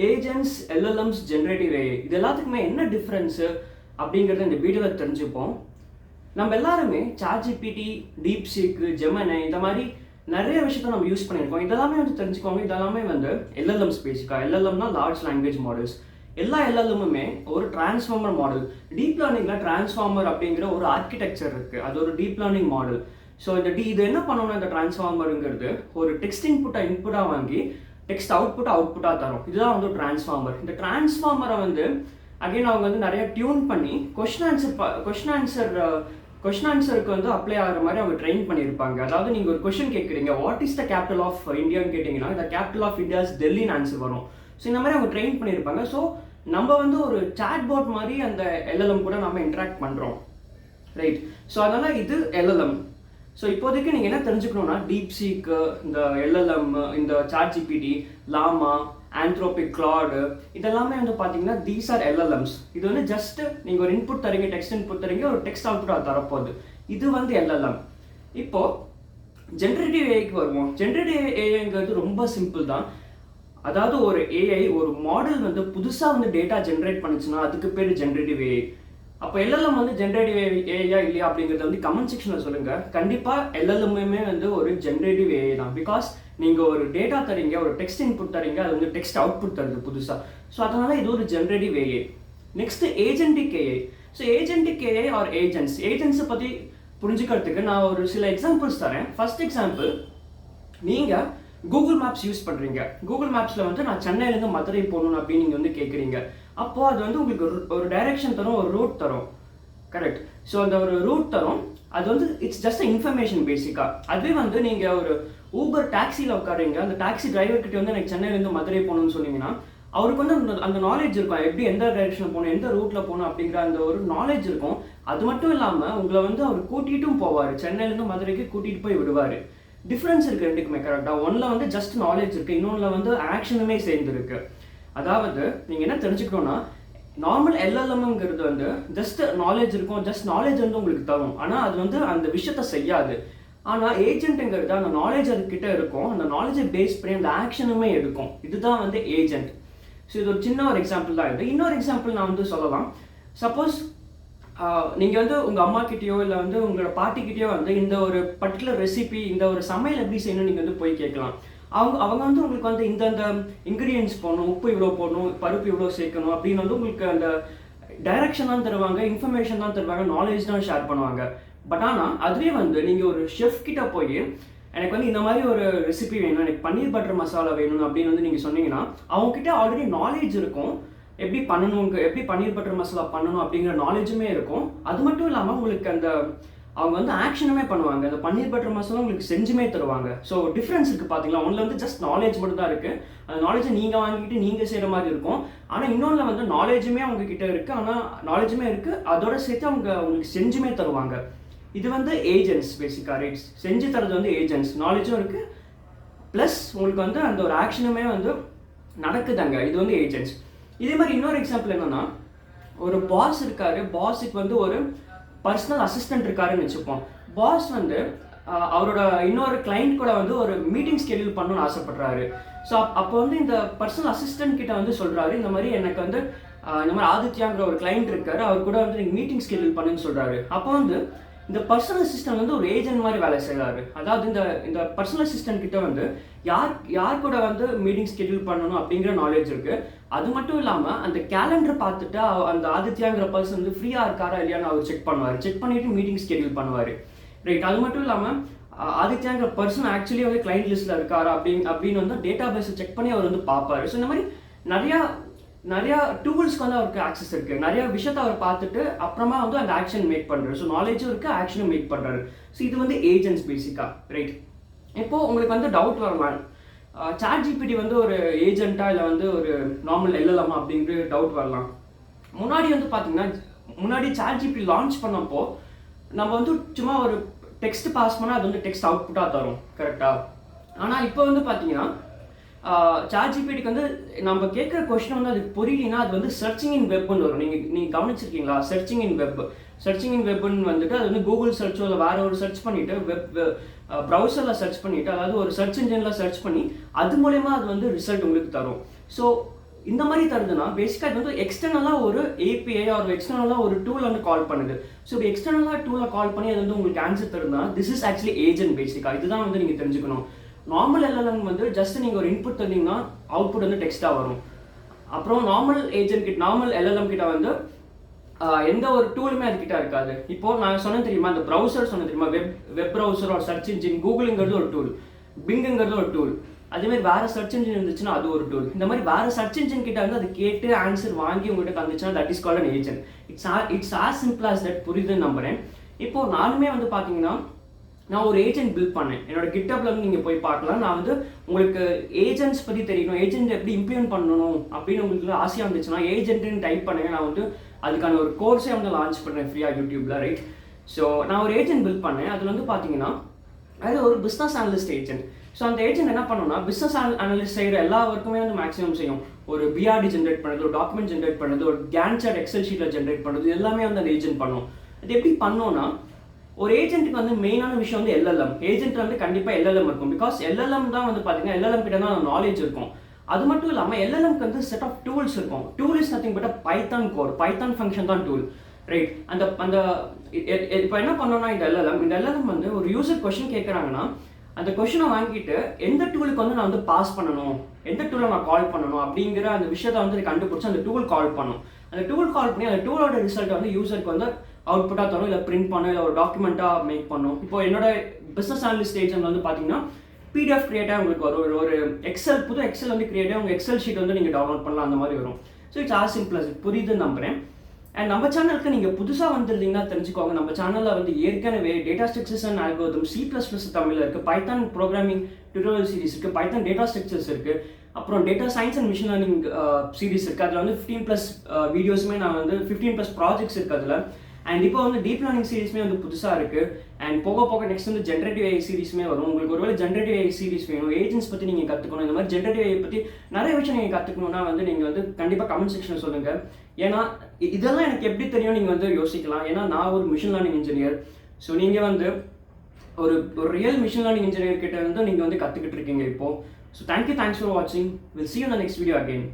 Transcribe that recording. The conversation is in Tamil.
ஏஜென்ட்ஸ், LLMs, ஜென்ரேட்டிவ் AI இது எல்லாத்துக்குமே என்ன டிஃப்ரென்ஸு அப்படிங்கிறத இந்த வீடியோவில் தெரிஞ்சுப்போம். நம்ம எல்லாருமே ChatGPT, DeepSeek, Gemini இந்த மாதிரி நிறைய விஷயத்த நம்ம யூஸ் பண்ணியிருக்கோம். இதெல்லாமே வந்து தெரிஞ்சுக்கோங்க. இதெல்லாமே வந்து LLMs பேசிக்காக. LLMனா லார்ஜ் லாங்குவேஜ் மாடல்ஸ். எல்லா LLMுமே ஒரு டிரான்ஸ்ஃபார்மர் மாடல். டீப் லேர்னிங்கில் டிரான்ஸ்ஃபார்மர் அப்படிங்கிற ஒரு ஆர்கிடெக்சர் இருக்குது. அது ஒரு டீப் லேர்னிங் மாடல். ஸோ இது என்ன பண்ணணும்னா இந்த டிரான்ஸ்ஃபார்மருங்கிறது ஒரு டெக்ஸ்ட் இன்புட்டாக வாங்கி டெக்ஸ்ட் அவுட்புட்டாக தரும். இதுதான் வந்து டிரான்ஸ்ஃபார்மர். இந்த டிரான்ஸ்ஃபார்மரை வந்து அகைன் அவங்க வந்து நிறைய டியூன் பண்ணி கொஸ்டின் ஆன்சருக்கு வந்து அப்ளை ஆகிற மாதிரி அவங்க ட்ரெயின் பண்ணியிருப்பாங்க. அதாவது நீங்கள் ஒரு கொஸ்டின் கேட்குறீங்க, what is the capital of இந்தியான்னு கேட்டிங்கன்னா இந்த கேபிட்டல் ஆஃப் இந்தியாஸ் டெல்லின்னு ஆன்சர் வரும். ஸோ இந்த மாதிரி அவங்க ட்ரெயின் பண்ணியிருப்பாங்க. ஸோ நம்ம வந்து ஒரு சாட் போட் மாதிரி அந்த LLM கூட நம்ம இன்ட்ராக்ட் பண்ணுறோம், ரைட்? ஸோ அதனால் இது LLM. ஸோ இப்போதைக்கு நீங்கள் என்ன தெரிஞ்சுக்கணுன்னா DeepSeek, இந்த LLM, இந்த ChatGPT, லாமா, ஆந்த்ரோபிக், கிளாடு இதெல்லாமே வந்து பார்த்தீங்கன்னா தீஸ் ஆர் LLMs. இது வந்து ஜஸ்ட் நீங்கள் ஒரு இன்புட் தரீங்க, டெக்ஸ்ட் இன்புட் தரீங்க, ஒரு டெக்ஸ்ட் அவுட்புட் தரப்போகுது. இது வந்து LLM. இப்போது ஜென்ரேட்டிவ் ஏஐக்கு வருவோம். ஜென்ரேட்டிவ் ஏஐங்கிறது ரொம்ப சிம்பிள் தான். அதாவது ஒரு ஏஐ, ஒரு மாடல் வந்து புதுசாக வந்து டேட்டா ஜென்ரேட் பண்ணுச்சுன்னா அதுக்கு பேர் ஜென்ரேட்டிவ் ஏஐ. அப்போ LLM வந்து ஜென்ரேட்டிவ் ஏஐயா இல்லையா அப்படிங்கிறத வந்து கமெண்ட் செக்ஷனில் சொல்லுங்கள். கண்டிப்பாக LLMமே வந்து ஒரு ஜென்ரேட்டிவ் ஏஐ தான். பிகாஸ் நீங்கள் ஒரு டேட்டா தரீங்க, ஒரு டெக்ஸ்ட் இன்புட் தரீங்க, அது வந்து டெக்ஸ்ட் அவுட்புட் தருது புதுசாக. ஸோ அதனால் இது ஒரு generative AI. Next agentic AI. So agentic AI or ஏஜென்ட்ஸை பற்றி புரிஞ்சுக்கிறதுக்கு நான் ஒரு சில எக்ஸாம்பிள்ஸ் தரேன். ஃபர்ஸ்ட் எக்ஸாம்பிள், நீங்கள் கூகுள் மேப்ஸ் யூஸ் பண்ணுறீங்க. கூகுள் மேப்ஸில் வந்து நான் சென்னையிலேருந்து மதுரை போகணும் அப்படின்னு நீங்கள் வந்து கேட்குறீங்க. அப்போது அது வந்து உங்களுக்கு ஒரு டைரெக்ஷன் தரும், ஒரு ரூட் தரும், கரெக்ட்? ஸோ அந்த ஒரு ரூட் தரும். அது வந்து இட்ஸ் ஜஸ்ட் இன்ஃபர்மேஷன் பேசிக்காக. அதுவே வந்து நீங்கள் ஒரு ஊபர் டாக்ஸியில் உட்காருங்க, அந்த டாக்ஸி டிரைவர்கிட்ட வந்து எனக்கு சென்னையிலேருந்து மதுரை போகணும்னு சொன்னீங்கன்னா அவருக்கு வந்து அந்த நாலேஜ் இருக்கும், எப்படி எந்த டைரெக்ஷனில் போகணும், எந்த ரூட்டில் போகணும் அப்படிங்கிற அந்த ஒரு நாலேஜ் இருக்கும். அது மட்டும் இல்லாமல் உங்களை வந்து அவர் கூட்டிகிட்டும் போவார், சென்னையிலேருந்து மதுரைக்கு கூட்டிகிட்டு போய் விடுவார். டிஃப்ரென்ஸ் இருக்குது ரெண்டுக்குமே, கரெக்டாக? ஒன்றில் வந்து ஜஸ்ட் நாலேஜ் இருக்குது, இன்னொன்றில் வந்து ஆக்ஷனுமே சேர்ந்துருக்கு. அதாவது நீங்கள் என்ன தெரிஞ்சுக்கணுன்னா, நார்மல் LLMங்கிறது வந்து ஜஸ்ட் நாலேஜ் இருக்கும், ஜஸ்ட் நாலேஜ் வந்து உங்களுக்கு தரும், ஆனால் அது வந்து அந்த விஷயத்த செய்யாது. ஆனால் ஏஜென்ட்டுங்கிறது அந்த நாலேஜ் அதுக்கிட்ட இருக்கும், அந்த நாலேஜை பேஸ் பண்ணி அந்த ஆக்ஷனுமே எடுக்கும். இதுதான் வந்து ஏஜென்ட். ஸோ இது ஒரு சின்ன ஒரு எக்ஸாம்பிள் தான் இது. இன்னொரு எக்ஸாம்பிள் நான் வந்து சொல்லலாம். சப்போஸ் நீங்கள் வந்து உங்கள் அம்மாக்கிட்டேயோ இல்லை வந்து உங்களோட பாட்டிக்கிட்டேயோ வந்து இந்த ஒரு பர்டிகுலர் ரெசிபி, இந்த ஒரு சமையல் எப்படி செய்யணும்னு நீங்கள் வந்து போய் கேட்கலாம். அவங்க வந்து உங்களுக்கு வந்து இந்தந்த இன்க்ரீடியன்ஸ் போடணும், உப்பு இவ்வளோ போடணும், பருப்பு இவ்வளோ சேர்க்கணும் அப்படின்னு வந்து உங்களுக்கு அந்த டைரக்ஷன் தான் தருவாங்க, இன்ஃபர்மேஷன் தான் தருவாங்க, நாலேஜ் தான் ஷேர் பண்ணுவாங்க. பட் ஆனால் அதுவே வந்து நீங்கள் ஒரு ஷெஃப் கிட்ட போய் எனக்கு வந்து இந்த மாதிரி ஒரு ரெசிபி வேணும், எனக்கு பன்னீர் பட்டர் மசாலா வேணும் அப்படின்னு வந்து நீங்கள் சொன்னீங்கன்னா அவங்கக்கிட்ட ஆல்ரெடி நாலேஜ் இருக்கும், எப்படி பண்ணணும், எப்படி பன்னீர் பட்டர் மசாலா பண்ணணும் அப்படிங்கிற நாலேஜுமே இருக்கும். அது மட்டும் இல்லாமல் உங்களுக்கு அந்த அவங்க வந்து ஆக்ஷனுமே பண்ணுவாங்க, அந்த பன்னீர் பட்டர் மசாலா உங்களுக்கு செஞ்சுமே தருவாங்க. ஸோ டிஃப்ரென்ஸ் இருக்குது பார்த்தீங்களா? ஒன்றில் வந்து ஜஸ்ட் நாலேஜ் மட்டும் தான் இருக்குது, அந்த நாலேஜை நீங்கள் வாங்கிக்கிட்டு நீங்கள் செய்கிற மாதிரி இருக்கும். ஆனால் இன்னொன்றில் வந்து நாலேஜுமே அவங்கக்கிட்ட இருக்குது, ஆனால் நாலேஜுமே இருக்குது, அதோட சேர்த்து அவங்க உங்களுக்கு செஞ்சுமே தருவாங்க. இது வந்து ஏஜென்ட்ஸ் பேசிக்காக, ரைட்? செஞ்சு தரது வந்து ஏஜென்ட்ஸ், நாலேஜும் இருக்குது ப்ளஸ் உங்களுக்கு வந்து அந்த ஒரு ஆக்ஷனுமே வந்து நடக்குதாங்க. இது வந்து ஏஜென்ட்ஸ். இதே மாதிரி இன்னொரு எக்ஸாம்பிள் என்னென்னா, ஒரு பாஸ் இருக்காரு, பாஸுக்கு வந்து ஒரு பர்சனல் அசிஸ்டன்ட் இருக்காருன்னு வச்சுப்போம். பாஸ் வந்து அவரோட இன்னொரு கிளைண்ட் கூட வந்து ஒரு மீட்டிங் ஸ்கெடியூல் பண்ணணும்னு ஆசைப்படுறாரு. ஸோ அப்போ வந்து இந்த பர்சனல் அசிஸ்டன்ட் கிட்ட வந்து சொல்கிறாரு, இந்த மாதிரி எனக்கு வந்து இந்த மாதிரி ஆதித்யாங்கிற ஒரு கிளைண்ட் இருக்காரு, அவர் கூட வந்து நீங்கள் மீட்டிங் ஸ்கெடியூல் பண்ணுன்னு சொல்கிறாரு. அப்போ வந்து இந்த பர்சனல் அசிஸ்டன்ட் வந்து ஒரு ஏஜென்ட் மாதிரி வேலை செய்கிறாரு. அதாவது இந்த பர்சனல் அசிஸ்டன்ட் கிட்ட வந்து யார் கூட வந்து மீட்டிங் ஸ்கெடியூல் பண்ணணும் அப்படிங்கிற நாலேஜ் இருக்குது. அது மட்டும் இல்லாமல் அந்த கேலண்டர் பார்த்துட்டு அந்த ஆதித்யாங்கிற பர்சன் வந்து ஃப்ரீயாக இருக்காரா இல்லையான்னு அவர் செக் பண்ணுவார், செக் பண்ணிவிட்டு மீட்டிங் ஸ்கெடியூல் பண்ணுவார், ரைட்? அது மட்டும் இல்லாமல் ஆதித்யாங்கிற பர்சன் ஆக்சுவலி வந்து கிளைண்ட் லிஸ்ட்டில் இருக்காரா அப்படின்னு வந்து டேட்டா பேஸை செக் பண்ணி அவர் வந்து பார்ப்பார். ஸோ இந்த மாதிரி நிறையா டூல்ஸ்க்கு வந்து அவருக்கு ஆக்சஸ் இருக்குது, நிறையா விஷயத்தை அவர் பார்த்துட்டு அப்புறமா வந்து அந்த ஆக்ஷன் மேக் பண்ணுறாரு. ஸோ நாலேஜும் இருக்குது, ஆக்ஷனும் மேக் பண்ணுறாரு. ஸோ இது வந்து ஏஜென்ட்ஸ் பேசிக்காக, ரைட்? இப்போது உங்களுக்கு வந்து டவுட் வரலாம், ChatGPT வந்து ஒரு ஏஜென்ட்டா இல்லை வந்து ஒரு நார்மல் LLM அப்படிங்கிற டவுட் வரலாம். முன்னாடி வந்து பார்த்தீங்கன்னா, முன்னாடி ChatGPT லான்ச் பண்ணப்போ நம்ம வந்து சும்மா ஒரு டெக்ஸ்ட் பாஸ் பண்ணால் அது வந்து டெக்ஸ்ட் அவுட்புட்டாக தரும், கரெக்டாக? ஆனால் இப்போ வந்து பார்த்தீங்கன்னா ChatGPTக்கு வந்து நம்ம கேட்குற கொஸ்டின் வந்து அதுக்கு புரியலனா அது வந்து சர்ச்சிங் இன் வெப்னு வரும். நீங்கள் கவனிச்சிருக்கீங்களா? சர்ச்சிங் இன் வெப்னு வந்துட்டு அது வந்து கூகுள் சர்ச்சோ இல்லை வேற ஒரு சர்ச் பண்ணிவிட்டு ப்ரௌசரில் சர்ச் பண்ணிவிட்டு, அதாவது ஒரு சர்ச் இன்ஜினில் சர்ச் பண்ணி அது மூலயமா அது வந்து ரிசல்ட் உங்களுக்கு தரும். ஸோ இந்த மாதிரி தருதுன்னா பேசிக்காக இது வந்து எக்ஸ்டர்னலாக ஒரு ஏபிஐ ஒரு எக்ஸ்டர்னலாக ஒரு டூல் வந்து கால் பண்ணுது. ஸோ இப்போ எக்ஸ்டர்னலாக டூலை கால் பண்ணி அது வந்து உங்களுக்கு ஆன்சர் தருதுன்னா திஸ் இஸ் ஆக்சுவலி ஏஜென்ட் பேசிக்காக. இதுதான் வந்து நீங்கள் தெரிஞ்சுக்கணும். நார்மல் எல்எல்எம் வந்து ஜஸ்ட் நீங்கள் ஒரு இன்புட் தந்தீங்கன்னா அவுட்புட் வந்து டெக்ஸ்ட்டாக வரும். அப்புறம் நார்மல் ஏஜென்ட் கிட்ட நார்மல் எல்எல்எம் கிட்ட வந்து எந்த ஒரு டூலுமே அதுக்கிட்ட இருக்காது. இப்போ நான் சொன்னேன் தெரியுமா, அந்த ப்ரௌசர் சொன்னேன் தெரியுமா, வெப் ப்ரௌசர் ஒரு சர்ச் இன்ஜின், கூகுளுங்கிறது ஒரு டூல், பிங்குங்கிறது ஒரு டூல். அதேமாதிரி வேறு சர்ச் இன்ஜின் இருந்துச்சுன்னா அது ஒரு டூல். இந்த மாதிரி வேறு சர்ச் இன்ஜின் கிட்ட வந்து அது கேட்டு ஆன்சர் வாங்கி உங்கள்கிட்ட தந்துச்சுன்னா that is called an agent. It's as simple as that. புரியுதுன்னு நம்புறேன். இப்போது நானுமே வந்து பார்த்தீங்கன்னா நான் ஒரு ஏஜென்ட் பில்ட் பண்ணேன். என்னோட கிட்டப்ல வந்து நீங்கள் போய் பார்க்கலாம். நான் வந்து உங்களுக்கு ஏஜென்ட்ஸ் பற்றி தெரியணும், ஏஜென்ட் எப்படி இம்ப்ளிமெண்ட் பண்ணணும் அப்படின்னு உங்களுக்கு ஆசையாக இருந்துச்சுன்னா ஏஜென்ட்னு டைப் பண்ணுங்க. நான் வந்து அதுக்கான ஒரு கோர்ஸே வந்து லான்ச் பண்ணேன் ஃப்ரீயாக யூடியூப்ல, ரைட்? ஸோ நான் ஒரு ஏஜென்ட் பில்ட் பண்ணேன். அதில் வந்து பார்த்தீங்கன்னா அது ஒரு பிஸ்னஸ் அனலிஸ்ட் ஏஜென்ட். ஸோ அந்த ஏஜென்ட் என்ன பண்ணணும்னா பிஸ்னஸ் அனலிஸ்ட் செய்கிற எல்லா ஒர்க்குமே வந்து மேக்ஸிமம் செய்யும். ஒரு பிஆர்டி ஜென்ரேட் பண்ணுறது, ஒரு டாக்குமெண்ட் ஜென்ரேட் பண்ணுறது, ஒரு கேன் சார்ட் எக்ஸல் ஷீட்டில் ஜென்ரேட் பண்ணுறது, எல்லாமே வந்து அந்த ஏஜென்ட் பண்ணும். அது எப்படி பண்ணோன்னா ஒரு ஏஜென்ட்டுக்கு வந்து மெயினான விஷயம் வந்து எல்எல்எம். ஏஜென்ட் வந்து கண்டிப்பாக எல்எல்எம் இருக்கும். பிகாஸ் எல்எல்எம் தான் வந்து பார்த்தீங்கன்னா எல்எல்எம் கிட்ட தான் நாலேஜ் இருக்கும். அது மட்டும் இல்லாமல் எல்எல்எம்க்கு வந்து செட் ஆஃப் டூல்ஸ் இருக்கும். Tool is nothing but Python code, Python function தான் டூல், ரைட்? அந்த இப்போ என்ன பண்ணோம்னா இந்த எல்எல்எம் வந்து ஒரு யூசர் கொஸ்டின் கேட்குறாங்கன்னா அந்த கொஸ்டினை வாங்கிட்டு எந்த டூலுக்கு வந்து நான் வந்து பாஸ் பண்ணணும், எந்த டூலை நான் கால் பண்ணணும் அப்படிங்கிற அந்த விஷயத்தை வந்து கண்டுபிடிச்சி அந்த டூல் கால் பண்ணும். அந்த டூல் கால் பண்ணி அந்த டூலோட ரிசல்ட்டை வந்து யூசருக்கு வந்து அவுட்புட்டாக தரும், இல்லை பிரிண்ட் பண்ணும், இல்லை ஒரு டாக்குமெண்ட்டாக மேக் பண்ணும். இப்போ என்னோட பிஸ்னஸ் அனலிஸ்ட் ஏஜென்ட் வந்து பார்த்தீங்கன்னா பிடிஎஃப் கிரியேட்டாக உங்களுக்கு வரும். ஒரு புது எக்ஸல் வந்து கிரியேட்டாக உங்கள் எக்ஸல் ஷீட் வந்து நீங்கள் டவுன்லோட் பண்ணலாம், அந்த மாதிரி வரும். So it's as simple as. புரியுதுன்னு நம்புறேன். அண்ட் நம்ம சேனலுக்கு நீங்கள் புதுசாக வந்துருந்தீங்கன்னா தெரிஞ்சுக்கோங்க, நம்ம சேனலில் வந்து ஏற்கனவே data structures and algorithm, C++ தமிழில் இருக்குது, பைத்தான் ப்ரோக்ராமிங் டியூட்டோரியல் சீரிஸ் இருக்குது, பைத்தான் டேட்டா ஸ்ட்ரக்சர்ஸ் இருக்குது, அப்புறம் data science and machine learning series இருக்குது. அதில் வந்து 15+ வீடியோஸுமே நான் வந்து 15+ ப்ராஜெக்ட்ஸ் இருக்குது அதில். அண்ட் இப்போ வந்து டீப் லேர்னிங் சீரிஸ்மே வந்து புதுசாக இருக்குது. அண்ட் போக நெக்ஸ்ட் வந்து ஜென்ரேட்டிவ் AI சீரிஸ்மே வரும். உங்களுக்கு ஒருவேளை ஜென்ரேட்டிவ் AI சீரிஸ் வேணும், ஏஜென்ட்ஸ் பற்றி நீங்கள் கற்றுக்கணும், இந்த மாதிரி ஜென்ரேட்டிவ் AI பற்றி நிறைய விஷயம் நீங்கள் கற்றுக்கணுன்னா வந்து நீங்கள் வந்து கண்டிப்பாக கமெண்ட் செக்ஷனில் சொல்லுங்கள். ஏன்னா இதெல்லாம் எனக்கு எப்படி தெரியும் நீங்கள் வந்து யோசிக்கலாம். ஏன்னா நான் ஒரு மிஷின் லேர்னிங் இன்ஜினியர். ஸோ நீங்கள் வந்து ஒரு ரியல் மிஷின் லேர்னிங் இன்ஜினியர் கிட்ட வந்து நீங்கள் வந்து கற்றுக்கிட்டு இருக்கீங்க இப்போது. ஸோ தேங்க்ஸ் ஃபார் வாட்சிங். Will see you in the next video again.